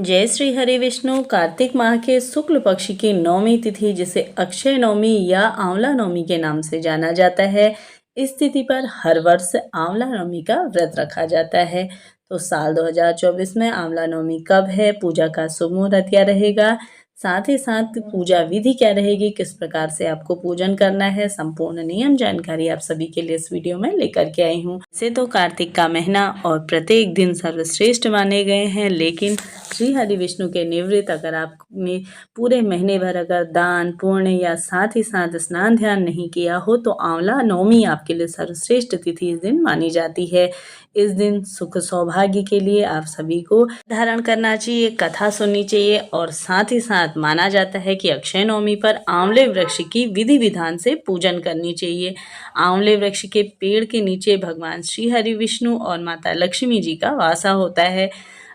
जय श्री हरि विष्णु। कार्तिक माह के शुक्ल पक्ष की नौमी तिथि, जिसे अक्षय नवमी या आंवला नवमी के नाम से जाना जाता है, इस तिथि पर हर वर्ष आंवला नवमी का व्रत रखा जाता है। तो साल 2024 में आंवला नवमी कब है, पूजा का शुभ मुहूर्त क्या रहेगा, साथ ही साथ पूजा विधि क्या रहेगी, किस प्रकार से आपको पूजन करना है, संपूर्ण नियम जानकारी आप सभी के लिए इस वीडियो में लेकर के आई हूँ। वैसे तो कार्तिक का महीना और प्रत्येक दिन सर्वश्रेष्ठ माने गए हैं, लेकिन श्री हरि विष्णु के निवृत्त अगर आपने पूरे महीने भर अगर दान पुण्य या साथ ही साथ स्नान ध्यान नहीं किया हो, तो आंवला नवमी आपके लिए सर्वश्रेष्ठ तिथि इस दिन मानी जाती है। इस दिन सुख सौभाग्य के लिए आप सभी को धारण करना चाहिए, कथा सुननी चाहिए, और साथ ही साथ माना जाता है कि अक्षय नवमी पर आंवले वृक्ष की विधि विधान से पूजन करनी चाहिए। आंवले वृक्ष के पेड़ के नीचे भगवान श्री हरि विष्णु और माता लक्ष्मी जी का वासा होता है।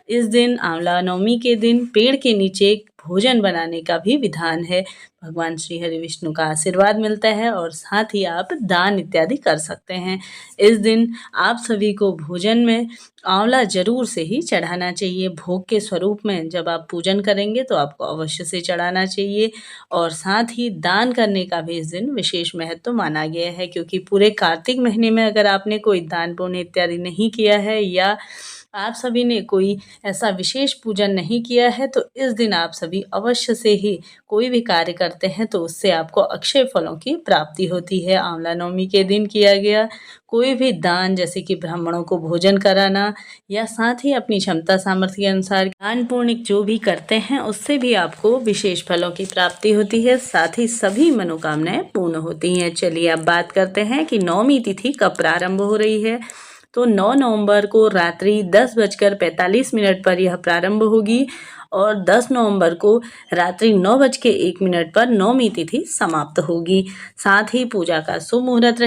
इस दिन आंवला नवमी के दिन पेड़ के नीचे भोजन बनाने का भी विधान है। भगवान श्री हरि विष्णु का आशीर्वाद मिलता है और साथ ही आप दान इत्यादि कर सकते हैं। इस दिन आप सभी को भोजन में आंवला जरूर से ही चढ़ाना चाहिए। भोग के स्वरूप में जब आप पूजन करेंगे तो आपको अवश्य से चढ़ाना चाहिए। और साथ ही दान करने का भी इस दिन विशेष महत्व माना गया है, क्योंकि पूरे कार्तिक महीने में अगर आपने कोई दान पुण्य इत्यादि नहीं किया है या आप सभी ने कोई ऐसा विशेष पूजन नहीं किया है, तो इस दिन आप सभी अवश्य से ही कोई भी कार्य करते हैं तो उससे आपको अक्षय फलों की प्राप्ति होती है। आंवला नवमी के दिन किया गया कोई भी दान, जैसे कि ब्राह्मणों को भोजन कराना या साथ ही अपनी क्षमता सामर्थ्य के अनुसार दान पुण्य जो भी करते हैं, उससे भी आपको विशेष फलों की प्राप्ति होती है, साथ ही सभी मनोकामनाएं पूर्ण होती हैं। चलिए अब बात करते हैं कि नवमी तिथि कब प्रारंभ हो रही है। तो 9 नवंबर को रात्रि 10:45 पर यह प्रारंभ होगी और 10 नवंबर को रात्रि 9:01 पर नवमी तिथि समाप्त होगी। साथ ही पूजा का शुभ मुहूर्त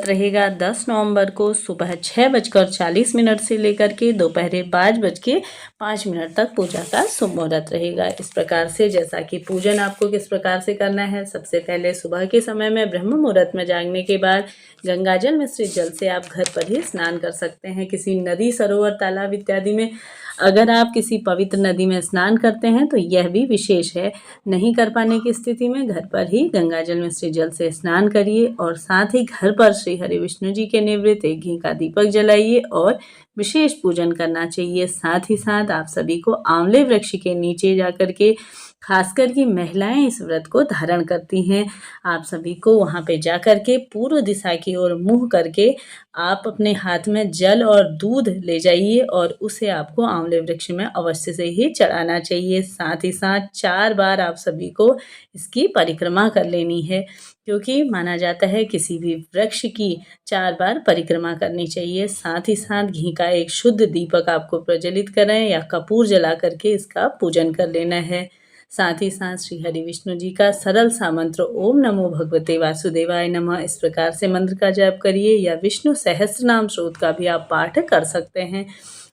रहेगा। 10 नवंबर को सुबह 6:40 से लेकर के दोपहर 5:05 तक पूजा का शुभ मुहूर्त रहेगा। इस प्रकार से जैसा कि पूजन आपको किस प्रकार से करना है, सबसे पहले सुबह के समय में ब्रह्म मुहूर्त में जागने के बाद गंगा जल मिश्रित जल से आप घर पर ही स्नान कर सकते हैं। किसी नदी, सरोवर, तालाब इत्यादि में अगर आप किसी पवित्र नदी में स्नान करते हैं तो यह भी विशेष है। नहीं कर पाने की स्थिति में घर पर ही गंगा जल मिश्रित जल से स्नान करिए और साथ ही घर पर श्री हरि विष्णु जी के निवृत्त एक घी का दीपक जलाइए और विशेष पूजन करना चाहिए। साथ ही साथ आप सभी को आंवले वृक्ष के नीचे जाकर के, खासकर की महिलाएं इस व्रत को धारण करती हैं, आप सभी को वहां पे जाकर के पूर्व दिशा की ओर मुंह करके आप अपने हाथ में जल और दूध ले जाइए और उसे आपको आंवले वृक्ष में अवश्य से ही चढ़ाना चाहिए। साथ ही साथ 4 बार आप सभी को इसकी परिक्रमा कर लेनी है, क्योंकि माना जाता है किसी भी वृक्ष की 4 बार परिक्रमा करनी चाहिए। साथ ही साथ घी का एक शुद्ध दीपक आपको प्रज्वलित करें या कपूर जला करके इसका पूजन कर लेना है। साथ ही साथ श्री हरि विष्णु जी का सरल सा मंत्र ओम नमो भगवते वासुदेवाय नमः, इस प्रकार से मंत्र का जाप करिए या विष्णु सहस्त्र नाम स्तोत्र का भी आप पाठ कर सकते हैं।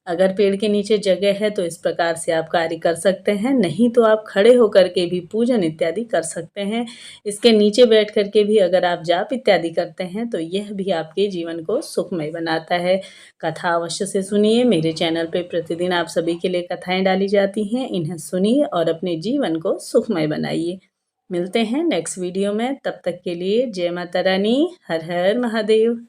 अगर पेड़ के नीचे जगह है तो इस प्रकार से आप कार्य कर सकते हैं, नहीं तो आप खड़े होकर के भी पूजन इत्यादि कर सकते हैं। इसके नीचे बैठ करके भी अगर आप जाप इत्यादि करते हैं तो यह भी आपके जीवन को सुखमय बनाता है। कथा अवश्य से सुनिए। मेरे चैनल पे प्रतिदिन आप सभी के लिए कथाएं डाली जाती हैं, इन्हें सुनिए और अपने जीवन को सुखमय बनाइए। मिलते हैं नेक्स्ट वीडियो में, तब तक के लिए जय माता रानी, हर हर महादेव।